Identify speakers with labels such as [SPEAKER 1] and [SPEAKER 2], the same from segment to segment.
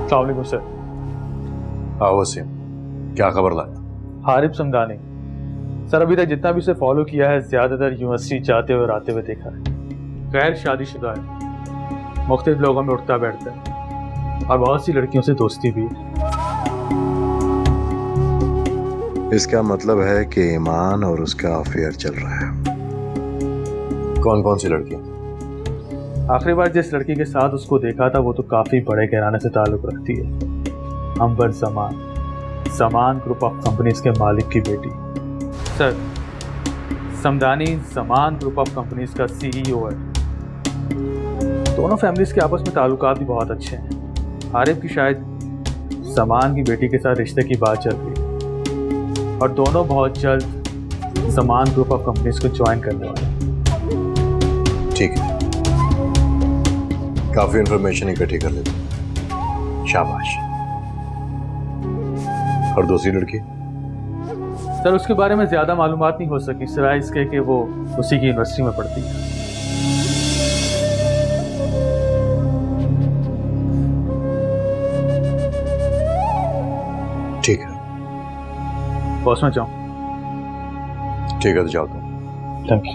[SPEAKER 1] अस्सलाम वालेकुम सर।
[SPEAKER 2] हाँ वसीम, क्या खबर लाया?
[SPEAKER 1] हारिब समदानी सर, अभी तक जितना भी उसे फॉलो किया है ज्यादातर यूनिवर्सिटी जाते हुए और आते हुए देखा है। गैर शादीशुदा है, मुख्तलिफ लोगों में उठता बैठता है और बहुत सी लड़कियों से दोस्ती भी है।
[SPEAKER 2] इसका मतलब है कि ईमान और उसका अफेयर चल रहा है। कौन कौन सी लड़की?
[SPEAKER 1] आखिरी बार जिस लड़की के साथ उसको देखा था वो तो काफी बड़े घराने से ताल्लुक रखती है, अंबर समान ग्रुप ऑफ कंपनीज के मालिक की बेटी। सर, समदानी समान ग्रुप ऑफ कंपनीज का CEO है। दोनों फैमिलीज के आपस में ताल्लुकात भी बहुत अच्छे हैं। हारिब की शायद समान की बेटी के साथ रिश्ते की बात चल रही है और दोनों बहुत जल्द समान ग्रुप ऑफ कंपनीज को ज्वाइन करने वाले हैं।
[SPEAKER 2] ठीक है, काफी इंफॉर्मेशन इकट्ठी कर लेते हैं, शाबाश। और दूसरी लड़की?
[SPEAKER 1] सर, उसके बारे में ज्यादा मालूमात नहीं हो सकी सिवाय इसके कि वो उसी की यूनिवर्सिटी में पढ़ती है।
[SPEAKER 2] ठीक है,
[SPEAKER 1] बॉस में जाऊँ?
[SPEAKER 2] ठीक है तो जाओ तुम।
[SPEAKER 1] Thank you.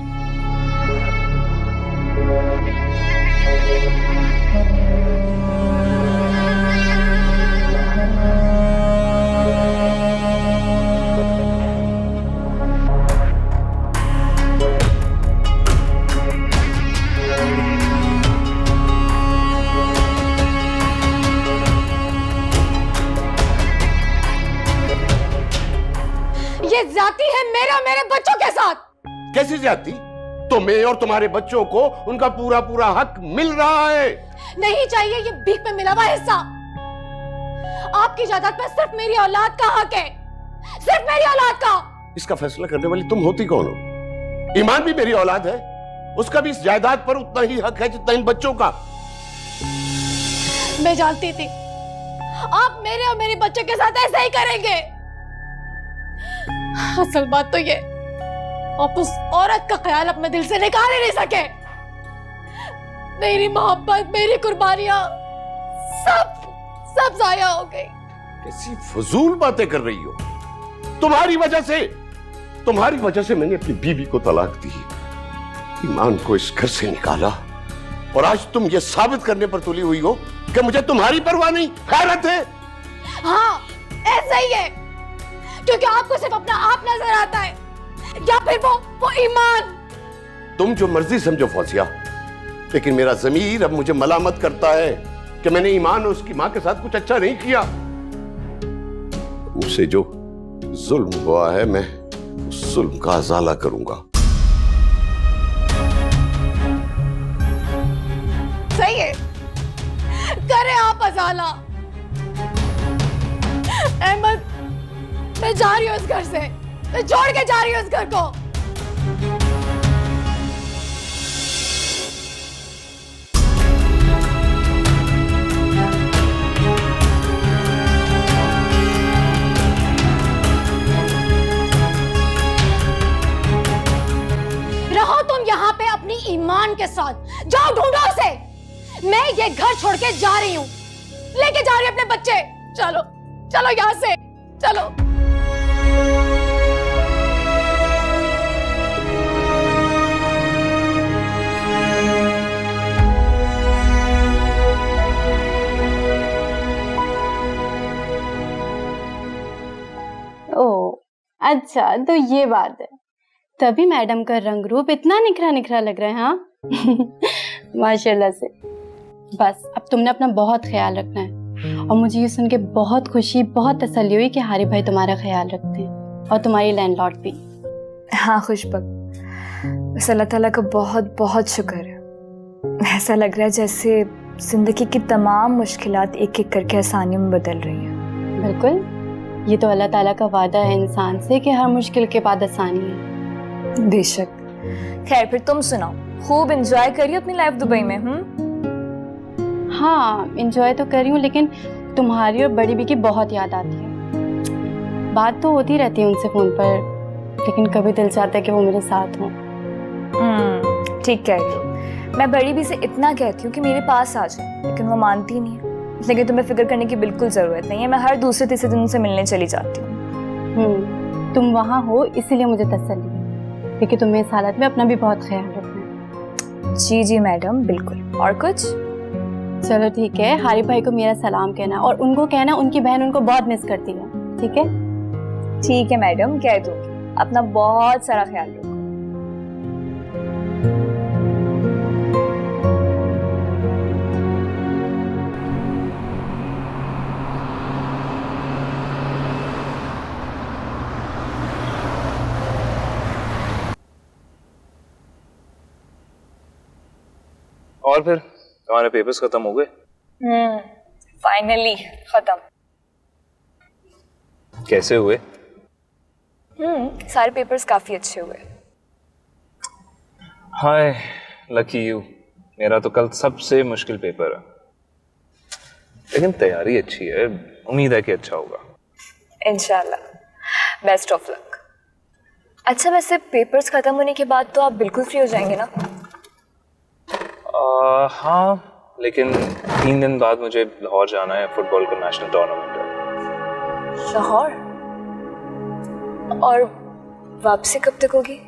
[SPEAKER 3] ये ज्यादती है मेरे और मेरे बच्चों के साथ।
[SPEAKER 4] कैसी ज्यादती? तुम्हें और तुम्हारे बच्चों को उनका पूरा पूरा हक मिल रहा है।
[SPEAKER 3] नहीं चाहिए ये भीख में मिला हुआ हिस्सा। आपकी जायदाद पर सिर्फ मेरी औलाद का हक है, सिर्फ मेरी औलाद का।
[SPEAKER 4] इसका फैसला करने वाली तुम होती कौन हो? ईमान भी मेरी औलाद है, उसका भी इस जायदाद पर उतना ही हक है जितना इन बच्चों का।
[SPEAKER 3] मैं जानती थी आप मेरे और मेरे बच्चों के साथ ऐसा ही करेंगे। असल बात तो ये, आप उस औरत का ख्याल अपने दिल से निकाल ही नहीं सके। मेरी मोहब्बत, मेरी कुर्बानियां सब जाया हो गई।
[SPEAKER 4] कैसी फजूल बातें कर रही हो? तुम्हारी वजह से मैंने अपनी बीवी को तलाक दी, ईमान को इस घर से निकाला, और आज तुम ये साबित करने पर तुली हुई हो कि मुझे तुम्हारी परवाह नहीं, हैरत है।
[SPEAKER 3] हाँ, ऐसा ही है, क्योंकि आपको सिर्फ अपना आप नजर आता है या फिर वो ईमान।
[SPEAKER 4] तुम जो मर्जी समझो फौजिया, लेकिन मेरा ज़मीर अब मुझे मलामत करता है कि मैंने ईमान और उसकी मां के साथ कुछ अच्छा नहीं किया। मुझसे जो जुल्म हुआ है, मैं उस जुल्म का अज़ाला करूंगा।
[SPEAKER 3] सही है, करें आप अज़ाला। अहमद, मैं जा रही हूँ इस घर से, मैं छोड़ के जा रही हूँ इस घर को। रहो तुम यहाँ पे अपनी ईमान के साथ, जाओ ढूंढो उसे। मैं ये घर छोड़ के जा रही हूँ, लेके जा रही हूँ अपने बच्चे। चलो चलो यहाँ से, चलो।
[SPEAKER 5] ओह अच्छा, तो ये बात है, तभी मैडम का रंग रूप इतना निखरा निखरा लग रहा है। हाँ माशाल्लाह से। बस अब तुमने अपना बहुत ख्याल रखना है, और मुझे ये सुन के बहुत खुशी, बहुत तसल्ली हुई कि हारिब भाई तुम्हारा ख्याल रखते हैं, और तुम्हारी लैंडलॉर्ड भी।
[SPEAKER 6] हाँ खुशबक, बस अल्लाह ताला का बहुत बहुत शुक्र है। ऐसा लग रहा है जैसे जिंदगी की तमाम मुश्किलात एक एक करके आसानियों में बदल रही हैं।
[SPEAKER 5] बिल्कुल, ये तो अल्लाह ताला का वादा है इंसान से कि हर मुश्किल के बाद आसानी है।
[SPEAKER 6] बेशक। खैर फिर तुम सुनाओ, खूब एंजॉय करिए अपनी लाइफ दुबई में।
[SPEAKER 5] हाँ एंजॉय तो कर रही हूँ, लेकिन तुम्हारी और बड़ी बी की बहुत याद आती है। बात तो होती रहती है उनसे फोन पर, लेकिन कभी दिल चाहता है कि वो मेरे साथ हों।
[SPEAKER 6] ठीक कह रही हो। मैं बड़ी बी से इतना कहती हूँ कि मेरे पास आ जाए, लेकिन वो मानती नहीं है। लेकिन तुम्हें फिक्र करने की बिल्कुल ज़रूरत नहीं है, मैं हर दूसरे तीसरे दिन उनसे मिलने चली जाती हूँ।
[SPEAKER 5] तुम वहाँ हो इसीलिए मुझे तसल्ली है, क्योंकि तुम्हें इस हालत में अपना भी बहुत ख्याल रखना है।
[SPEAKER 6] जी जी मैडम, बिल्कुल। और कुछ?
[SPEAKER 5] चलो ठीक है, हारिफ भाई को मेरा सलाम कहना और उनको कहना उनकी बहन उनको बहुत मिस करती है, ठीक है?
[SPEAKER 6] ठीक है मैडम, कह दूंगी। अपना बहुत सारा ख्याल रखो।
[SPEAKER 7] और फिर तुम्हारे पेपर्स खत्म हो गए?
[SPEAKER 6] फाइनली खत्म।
[SPEAKER 7] कैसे हुए?
[SPEAKER 6] सारे पेपर्स काफी अच्छे हुए।
[SPEAKER 7] हाय लकी यू, मेरा तो कल सबसे मुश्किल पेपर है, लेकिन तैयारी अच्छी है, उम्मीद है कि अच्छा होगा।
[SPEAKER 6] इंशाल्लाह, बेस्ट ऑफ लक। अच्छा, वैसे पेपर्स खत्म होने के बाद तो आप बिल्कुल फ्री हो जाएंगे ना?
[SPEAKER 7] हाँ, लेकिन 3 दिन बाद मुझे लाहौर जाना है, फुटबॉल का नेशनल टूर्नामेंट है।
[SPEAKER 6] लाहौर? और वापसी कब तक होगी?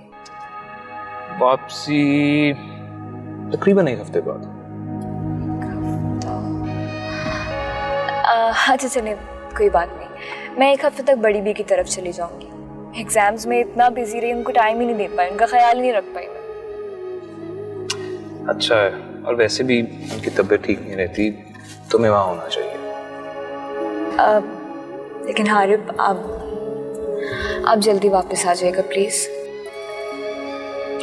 [SPEAKER 7] वापसी तकरीबन 1 हफ्ते बाद।
[SPEAKER 6] अच्छा चलिए, कोई बात नहीं, मैं 1 हफ्ते तक बड़ी बी की तरफ चली जाऊंगी। एग्जाम्स में इतना बिजी रही, उनको टाइम ही नहीं दे पाई, उनका ख्याल ही नहीं रख पाई मैं।
[SPEAKER 7] अच्छा है, और वैसे भी उनकी तबीयत ठीक नहीं रहती, तुम्हें वहाँ होना चाहिए।
[SPEAKER 6] लेकिन हारिफ, आप जल्दी वापस आ जाएगा प्लीज।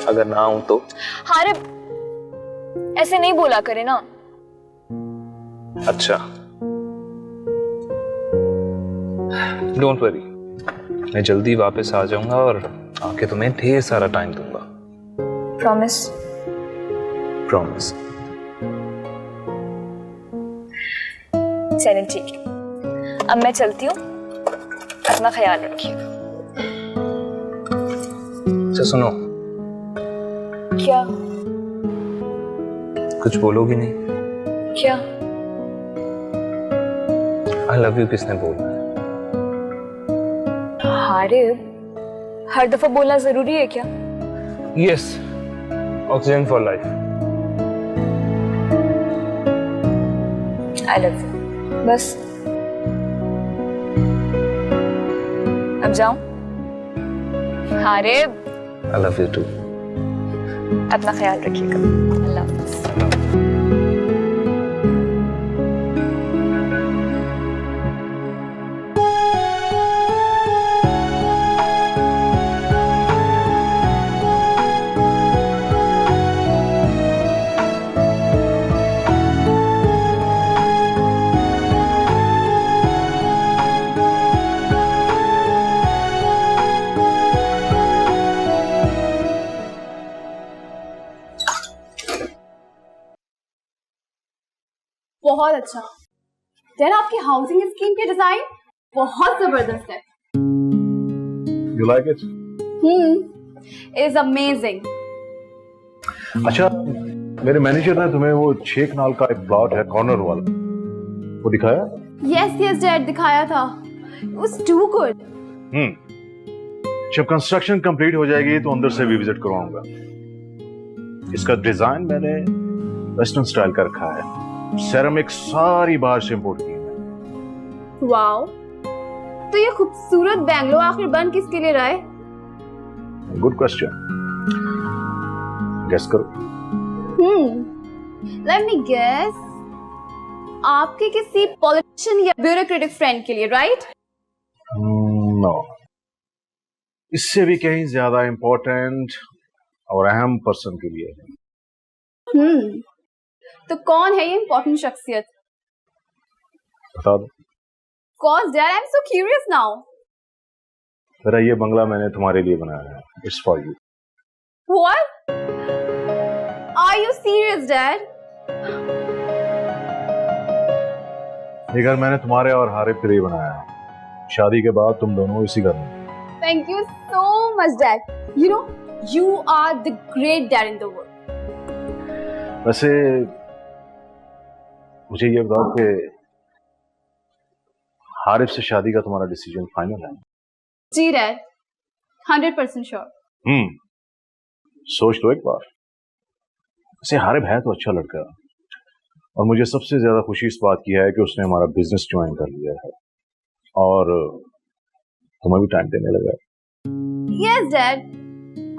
[SPEAKER 7] अगर ना हूं तो?
[SPEAKER 6] हारिफ, ऐसे नहीं बोला करे ना।
[SPEAKER 7] अच्छा, डोंट वरी, मैं जल्दी वापस आ जाऊंगा और आके तुम्हें ढेर सारा टाइम दूंगा।
[SPEAKER 6] प्रॉमिस?
[SPEAKER 7] प्रॉमिस।
[SPEAKER 6] चलिए ठीक है, अब मैं चलती हूँ, अपना ख्याल रखिएगा।
[SPEAKER 7] अच्छा सुनो।
[SPEAKER 6] क्या?
[SPEAKER 7] कुछ बोलोगी नहीं?
[SPEAKER 6] क्या?
[SPEAKER 7] आई लव यू किसने बोला है?
[SPEAKER 6] हारिफ, हर दफा बोलना जरूरी है क्या?
[SPEAKER 7] Yes, oxygen for life.
[SPEAKER 6] I love you, बस। अब जाऊं? Harif,
[SPEAKER 7] I love you too.
[SPEAKER 6] अपना ख्याल रखिएगा। अल्लाह हाफ़िज़।
[SPEAKER 5] बहुत अच्छा। यार आपकी हाउसिंग स्कीम के डिजाइन बहुत जबरदस्त है।
[SPEAKER 2] You like it?
[SPEAKER 5] Is amazing.
[SPEAKER 2] अच्छा, मेरे मैनेजर ने तुम्हें वो 6 कनाल का एक प्लॉट है कॉर्नर वाला, वो दिखाया?
[SPEAKER 5] यस डैड, दिखाया था। It was too good.
[SPEAKER 2] जब कंस्ट्रक्शन कंप्लीट हो जाएगी तो अंदर से भी विजिट करवाऊंगा। इसका डिजाइन मैंने वेस्टर्न स्टाइल का रखा है, सेरामिक सारी बाहर से इंपोर्ट की है।
[SPEAKER 5] वाओ, तो ये खूबसूरत बैंगलो आखिर बन किसके लिए रहा है?
[SPEAKER 2] गुड क्वेश्चन, गेस करो।
[SPEAKER 5] लेट मी गेस, आपके किसी पॉलिटिशियन या ब्यूरोक्रेटिक फ्रेंड के लिए, राइट?
[SPEAKER 2] नो, इससे भी कहीं ज्यादा इंपॉर्टेंट और अहम पर्सन के लिए।
[SPEAKER 5] तो कौन है ये इंपॉर्टेंट शख्सियत?
[SPEAKER 2] बता दो।
[SPEAKER 5] Cause Dad, I'm so curious now.
[SPEAKER 2] मेरा ये बंगला मैंने तुम्हारे लिए बनाया है, it's for you.
[SPEAKER 5] What? Are you serious, Dad?
[SPEAKER 2] ये घर मैंने तुम्हारे और हारिफ के लिए बनाया है। शादी के बाद तुम दोनों इसी घर में।
[SPEAKER 5] Thank you so much, Dad. You know, you are the great dad in the world.
[SPEAKER 2] वैसे मुझे ये बताओ कि हारिफ से शादी का तुम्हारा डिसीजन फाइनल है?
[SPEAKER 5] जी डैड, 100% श्योर।
[SPEAKER 2] सोच लो एक बार। वैसे हारिफ है तो अच्छा लड़का, और मुझे सबसे ज्यादा खुशी इस बात की है कि उसने हमारा बिजनेस ज्वाइन कर लिया है और तुम्हें भी टाइम देने लगा है।
[SPEAKER 5] यस डैड,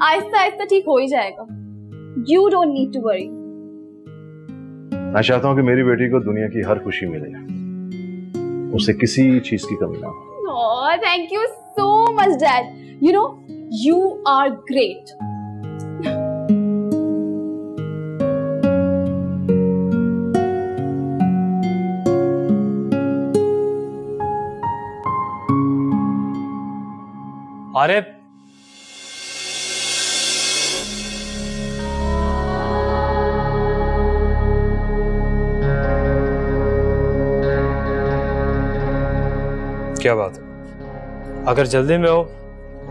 [SPEAKER 5] आहिस्ता आहिस्ता ठीक हो ही जाएगा। You don't need to worry.
[SPEAKER 2] मैं चाहता हूं कि मेरी बेटी को दुनिया की हर खुशी मिले, उसे किसी चीज की कमी ना हो।
[SPEAKER 5] Oh, thank you so much, Dad. You know, you are great.
[SPEAKER 8] Arif, क्या बात है? अगर जल्दी में हो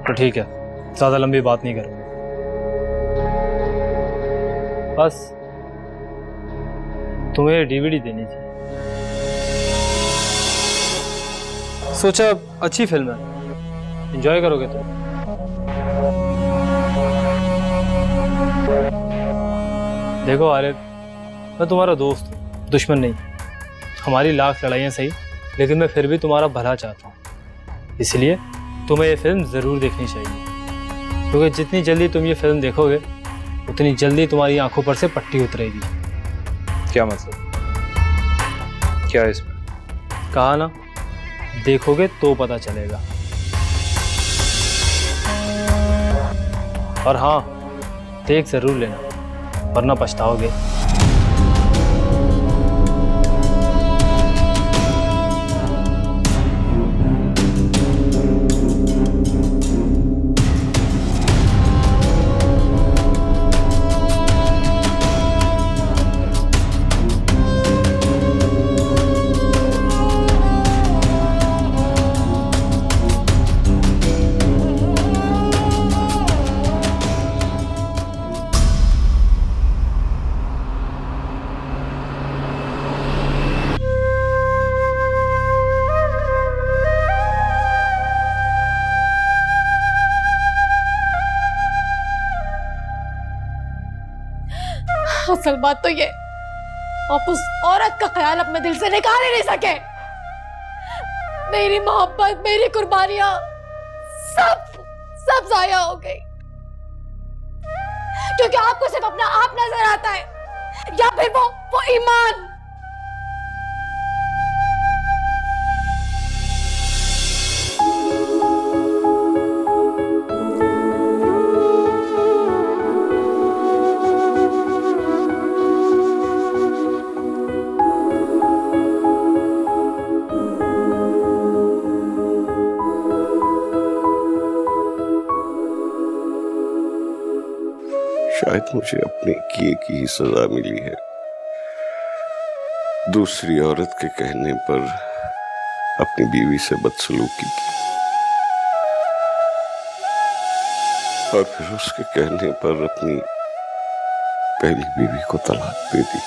[SPEAKER 8] तो ठीक है, ज़्यादा लंबी बात नहीं करूँगा। बस तुम्हें डीवीडी देनी थी। सोचा अच्छी फिल्म है, एंजॉय करोगे तुम। देखो आरिफ, मैं तुम्हारा दोस्त हूँ, दुश्मन नहीं। हमारी लाख लड़ाइयाँ सही, लेकिन मैं फिर भी तुम्हारा भला चाहता हूँ। इसलिए तुम्हें ये फिल्म ज़रूर देखनी चाहिए, क्योंकि जितनी जल्दी तुम ये फिल्म देखोगे उतनी जल्दी तुम्हारी आंखों पर से पट्टी उतरेगी।
[SPEAKER 7] क्या मतलब? क्या है इसमें?
[SPEAKER 8] कहा ना, देखोगे तो पता चलेगा। और हाँ, देख ज़रूर लेना, वरना पछताओगे।
[SPEAKER 3] असल बात तो ये, आप उस औरत का ख्याल अपने दिल से निकाल ही नहीं सके। मेरी मोहब्बत, मेरी कुर्बानियां सब जाया हो गई, क्योंकि आपको सिर्फ अपना आप नजर आता है, या फिर वो ईमान।
[SPEAKER 4] शायद मुझे अपने किए की ही सजा मिली है। दूसरी औरत के कहने पर अपनी बीवी से बदसलूकी की, और फिर उसके कहने पर अपनी पहली बीवी को तलाक दे दी।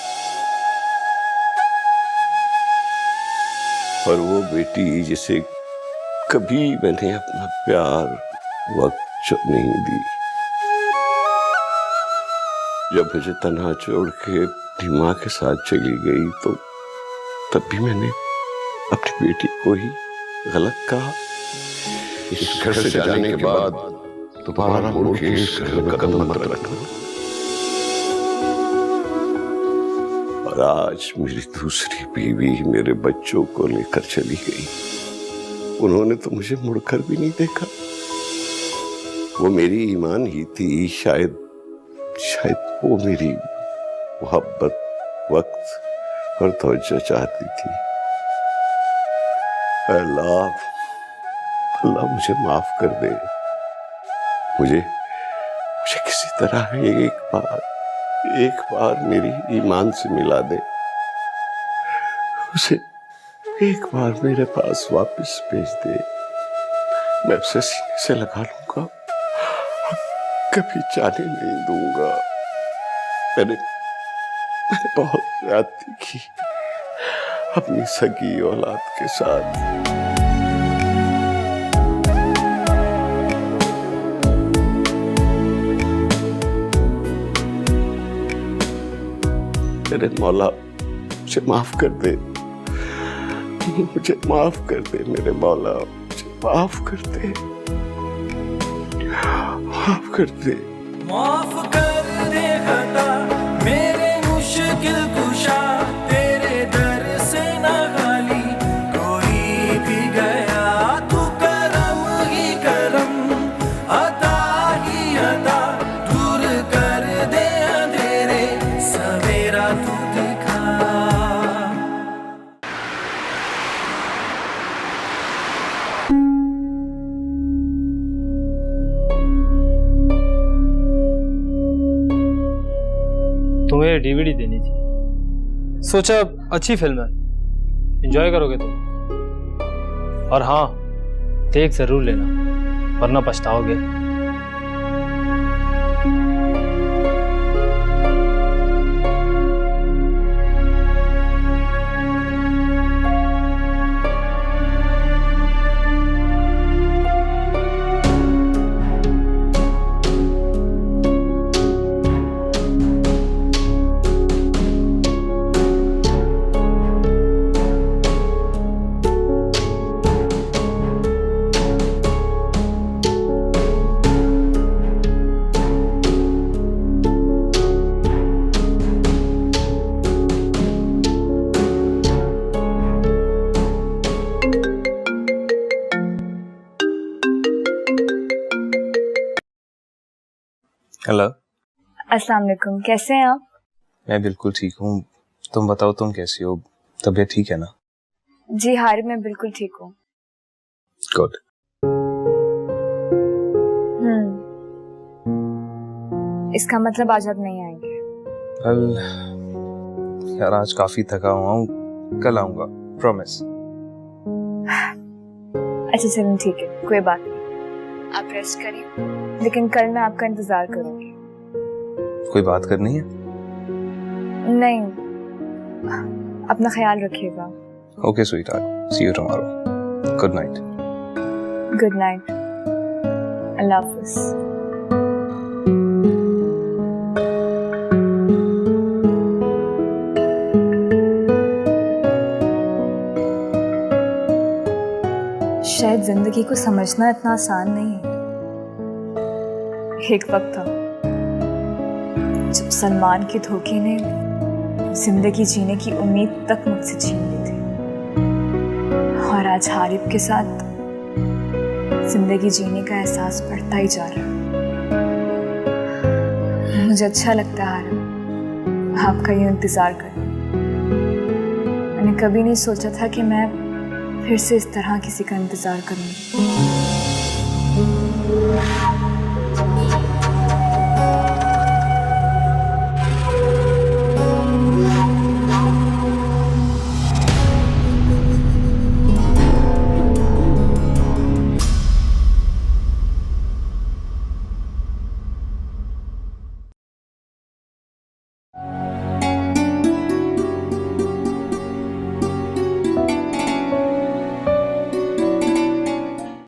[SPEAKER 4] और वो बेटी जिसे कभी मैंने अपना प्यार, वक्त नहीं दी, जब मुझे तन्हा छोड़ के अपनी माँ के साथ चली गई, तो तब भी मैंने अपनी बेटी को ही गलत कहा। इस घर से जाने के बाद दोबारा मुड़ के इस घर में कदम मत रखना। और आज मेरी दूसरी बीवी मेरे बच्चों को लेकर चली गई। उन्होंने तो मुझे मुड़कर भी नहीं देखा। वो मेरी ईमान ही थी, शायद वो मेरी मोहब्बत, वक्त और तवज्जो चाहती थी। अल्लाह मुझे माफ कर दे। मुझे किसी तरह एक बार मेरी ईमान से मिला दे। उसे एक बार मेरे पास वापस भेज दे। मैं उसे सीने से लगा लूंगा, कभी जाने नहीं दूंगा। मैंने बहुत ज्यादती की अपनी सगी औलाद के साथ। मेरे मौला मुझे माफ कर दे, मुझे माफ कर दे मेरे मौला, मुझे माफ कर दे, माफ कर दे।
[SPEAKER 9] माफ कर दे खता मेरे मुश्किल कुशा, तेरे दर से न खाली कोई भी गया, तू करम ही करम, अता ही अता, दूर कर दे अंधेरे, सवेरा तू दिखा।
[SPEAKER 8] तुम्हें डीवीडी देनी थी, सोचा अच्छी फिल्म है, एंजॉय करोगे तुम। और हाँ, देख जरूर लेना वरना पछताओगे।
[SPEAKER 7] हेलो।
[SPEAKER 6] अस्सलाम वालेकुम, कैसे हैं आप?
[SPEAKER 7] मैं बिल्कुल ठीक हूँ, तुम बताओ तुम कैसी हो, तबीयत ठीक है ना?
[SPEAKER 6] जी हारिब, मैं बिल्कुल ठीक हूँ।
[SPEAKER 7] गुड।
[SPEAKER 6] इसका मतलब आज आप नहीं आएंगे?
[SPEAKER 7] कल यार आज काफी थका हुआ हूँ, कल आऊंगा, प्रॉमिस।
[SPEAKER 6] अच्छा चलो ठीक है, कोई बात नहीं, आप रेस्ट करिए, लेकिन कल मैं आपका इंतजार करूंगी।
[SPEAKER 7] कोई बात करनी है?
[SPEAKER 6] नहीं, अपना ख्याल रखिएगा।
[SPEAKER 7] Okay sweetheart, see you tomorrow. Good night.
[SPEAKER 6] Good night, अल्लाह हाफिज। शायद जिंदगी को समझना इतना आसान नहीं है। एक वक्त था जब सलमान के धोखे ने जिंदगी जीने की उम्मीद तक मुझसे छीन ली थी, और आज हारिब के साथ जिंदगी जीने का एहसास बढ़ता ही जा रहा है। मुझे अच्छा लगता है हारिब, आपका ये इंतजार करना। मैंने कभी नहीं सोचा था कि मैं फिर से इस तरह किसी का इंतजार करूंगी।